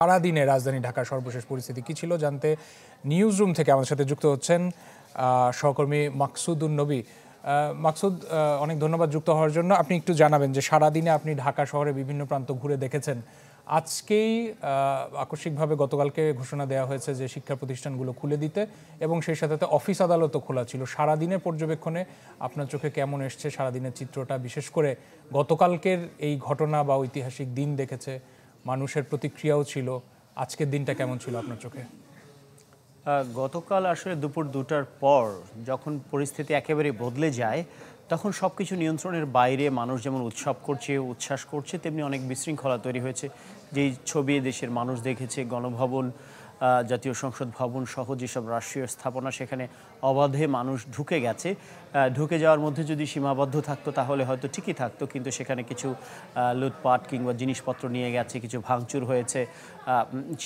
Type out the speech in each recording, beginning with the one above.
সারাদিনে রাজধানী ঢাকার সর্বশেষ পরিস্থিতি কি ছিল জানতে নিউজ রুম থেকে আমাদের সাথে যুক্ত হচ্ছেন সহকর্মী মাকসুদুন নবী। মাকসুদ, অনেক ধন্যবাদ যুক্ত হওয়ার জন্য। আপনি একটু জানাবেন যে সারাদিনে আপনি ঢাকা শহরে বিভিন্ন প্রান্ত ঘুরে দেখেছেন, আজকেই আকস্মিকভাবে গতকালকে ঘোষণা দেওয়া হয়েছে যে শিক্ষা প্রতিষ্ঠানগুলো খুলে দিতে এবং সেই সাথে অফিস আদালতও খোলা ছিল। সারাদিনের পর্যবেক্ষণে আপনার চোখে কেমন এসছে সারাদিনের চিত্রটা, বিশেষ করে গতকালকের এই ঘটনা বা ঐতিহাসিক দিন দেখেছে, মানুষের প্রতিক্রিয়াও ছিল, আজকের দিনটা কেমন ছিল আপনার চোখে? গতকাল আসলে দুপুর 2টার পর যখন পরিস্থিতি একেবারে বদলে যায়, তখন সব কিছু নিয়ন্ত্রণের বাইরে মানুষ যেমন উৎসব করছে, উচ্ছ্বাস করছে, তেমনি অনেক বিশৃঙ্খলা তৈরি হয়েছে। যেই ছবি দেশের মানুষ দেখেছে, গণভবন, জাতীয় সংসদ ভবন সহ যেসব রাষ্ট্রীয় স্থাপনা, সেখানে অবাধে মানুষ ঢুকে গেছে। ঢুকে যাওয়ার মধ্যে যদি সীমাবদ্ধ থাকতো তাহলে হয়তো ঠিকই থাকতো, কিন্তু সেখানে কিছু লুটপাট কিংবা জিনিসপত্র নিয়ে গেছে, কিছু ভাঙচুর হয়েছে।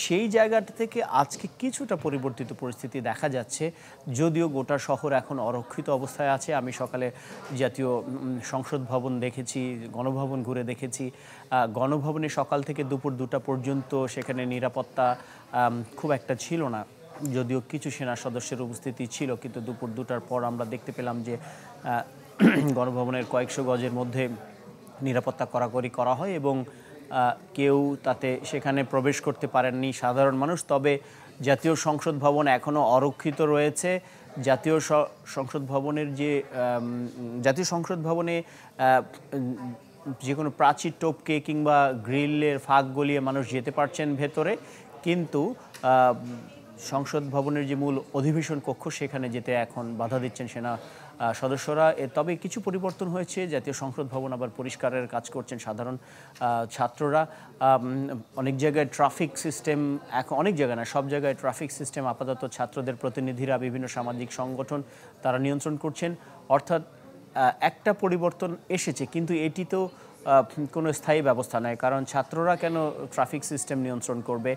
সেই জায়গাটা থেকে আজকে কিছুটা পরিবর্তিত পরিস্থিতি দেখা যাচ্ছে, যদিও গোটা শহর এখন অরক্ষিত অবস্থায় আছে। আমি সকালে জাতীয় সংসদ ভবন দেখেছি, গণভবন ঘুরে দেখেছি। গণভবনে সকাল থেকে দুপুর 2টা পর্যন্ত সেখানে নিরাপত্তা খুব একটা ছিল না, যদিও কিছু সেনা সদস্যের উপস্থিতি ছিল, কিন্তু দুপুর 2টার পর আমরা দেখতে পেলাম যে গণভবনের কয়েকশো গজের মধ্যে নিরাপত্তা কড়াকড়ি করা হয় এবং কেউ তাতে সেখানে প্রবেশ করতে পারেননি সাধারণ মানুষ। তবে জাতীয় সংসদ ভবন এখনও অরক্ষিত রয়েছে। জাতীয় সংসদ ভবনে যে কোনো প্রাচীর টপকে কিংবা গ্রিলের ফাঁক গলিয়ে মানুষ যেতে পারছেন ভেতরে, কিন্তু সংসদ ভবনের যে মূল অধিবেশন কক্ষ সেখানে যেতে এখন বাধা দিচ্ছেন সেনা সদস্যরা। তবে কিছু পরিবর্তন হয়েছে, জাতীয় সংসদ ভবন আবার পরিষ্কারের কাজ করছেন সাধারণ ছাত্ররা। অনেক জায়গায় ট্রাফিক সিস্টেম, এখন অনেক জায়গায় না, সব জায়গায় ট্রাফিক সিস্টেম আপাতত ছাত্রদের প্রতিনিধিরা, বিভিন্ন সামাজিক সংগঠন তারা নিয়ন্ত্রণ করছেন। অর্থাৎ একটা পরিবর্তন এসেছে, কিন্তু এটি তো কোনো স্থায়ী ব্যবস্থা নয়, কারণ ছাত্ররা কেন ট্রাফিক সিস্টেম নিয়ন্ত্রণ করবে?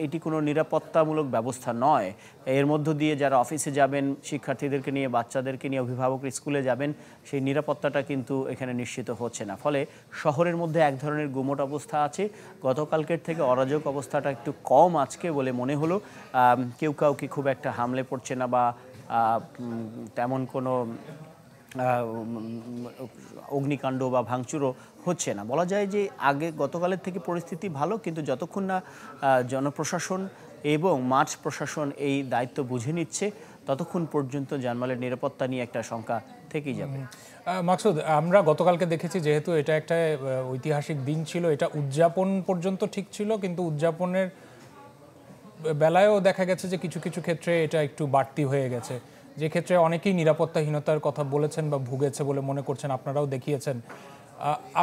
এটি কোনো নিরাপত্তামূলক ব্যবস্থা নয়। এর মধ্য দিয়ে যারা অফিসে যাবেন, শিক্ষার্থীদেরকে নিয়ে, বাচ্চাদেরকে নিয়ে অভিভাবকরা স্কুলে যাবেন, সেই নিরাপত্তাটা কিন্তু এখানে নিশ্চিত হচ্ছে না। ফলে শহরের মধ্যে এক ধরনের গুমট অবস্থা আছে। গতকালকের থেকে অরাজক অবস্থাটা একটু কম আজকে বলে মনে হলো। কেউ কাউকে খুব একটা হামলে পড়ছে না বা তেমন কোনো অগ্নিকাণ্ড বা ভাঙচুরও হচ্ছে না। বলা যায় যে গতকালের থেকে পরিস্থিতি ভালো, কিন্তু যতক্ষণ না জনপ্রশাসন এবং মাঠ প্রশাসন এই দায়িত্ব বুঝে নিচ্ছে, ততক্ষণ পর্যন্ত জানমালের নিরাপত্তা নিয়ে একটা শঙ্কা থেকেই যাবে। মাকসুদ, আমরা গতকালকে দেখেছি যেহেতু এটা একটা ঐতিহাসিক দিন ছিল, এটা উদযাপন পর্যন্ত ঠিক ছিল, কিন্তু উদযাপনের বেলায়ও দেখা গেছে যে কিছু কিছু ক্ষেত্রে এটা একটু বাড়তি হয়ে গেছে, যে ক্ষেত্রে অনেকেই নিরাপত্তাহীনতার কথা বলেছেন বা ভুগেছে বলে মনে করছেন, আপনারাও দেখিয়েছেন।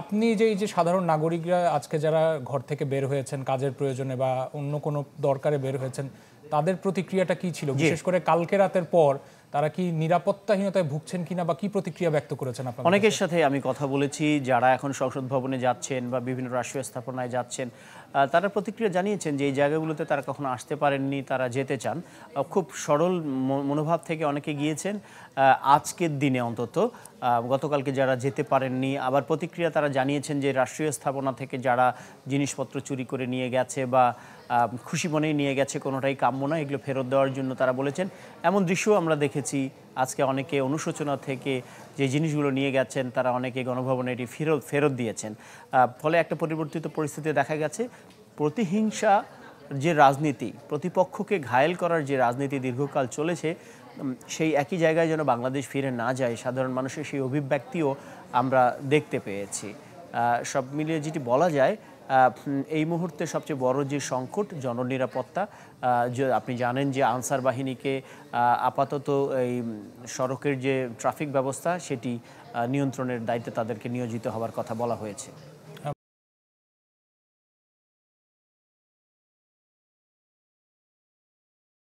আপনি যে এই যে সাধারণ নাগরিকরা আজকে যারা ঘর থেকে বের হয়েছেন কাজের প্রয়োজনে বা অন্য কোনো দরকারে বের হয়েছেন, তাদের প্রতিক্রিয়াটা কি ছিল? বিশেষ করে কালকে রাতের পর তারা কি নিরাপত্তাহীনতায় ভুগছেন কিনা বা কি প্রতিক্রিয়া ব্যক্ত করেছেন আপনারা? অনেকের সাথে আমি কথা বলেছি যারা এখন সংসদ ভবনে যাচ্ছেন বা বিভিন্ন রাষ্ট্রীয় স্থাপনায় যাচ্ছেন, তারা প্রতিক্রিয়া জানিয়েছেন যে এই জায়গাগুলোতে তারা কখনো আসতে পারেননি, তারা যেতে চান। খুব সরল মনোভাব থেকে অনেকে গিয়েছেন আজকের দিনে অন্তত। গতকালকে যারা যেতে পারেননি, আবার প্রতিক্রিয়া তারা জানিয়েছেন যে রাষ্ট্রীয় স্থাপনা থেকে যারা জিনিসপত্র চুরি করে নিয়ে গেছে বা খুশি মনেই নিয়ে গেছে, কোনোটাই কাম্য না, এগুলো ফেরত দেওয়ার জন্য তারা বলেছেন। এমন দৃশ্যও আমরা দেখেছি আজকে, অনেকে অনুশোচনা থেকে যে জিনিসগুলো নিয়ে গেছেন তারা অনেকে গণভবনে এটি ফেরত দিয়েছেন। ফলে একটা পরিবর্তিত পরিস্থিতি দেখা গেছে। প্রতিহিংসা যে রাজনীতি, প্রতিপক্ষকে ঘায়েল করার যে রাজনীতি দীর্ঘকাল চলেছে, সেই একই জায়গায় যেন বাংলাদেশ ফিরে না যায়, সাধারণ মানুষের সেই অভিব্যক্তিও আমরা দেখতে পেয়েছি। সব মিলিয়ে যেটি বলা যায়, এই মুহূর্তে সবচেয়ে বড় যে সংকট জননিরাপত্তা। আপনি জানেন যে আনসার বাহিনীকে আপাতত এই সড়কের যে ট্রাফিক ব্যবস্থা সেটি নিয়ন্ত্রণের দায়িত্বে তাদেরকে নিয়োজিত হওয়ার কথা বলা হয়েছে।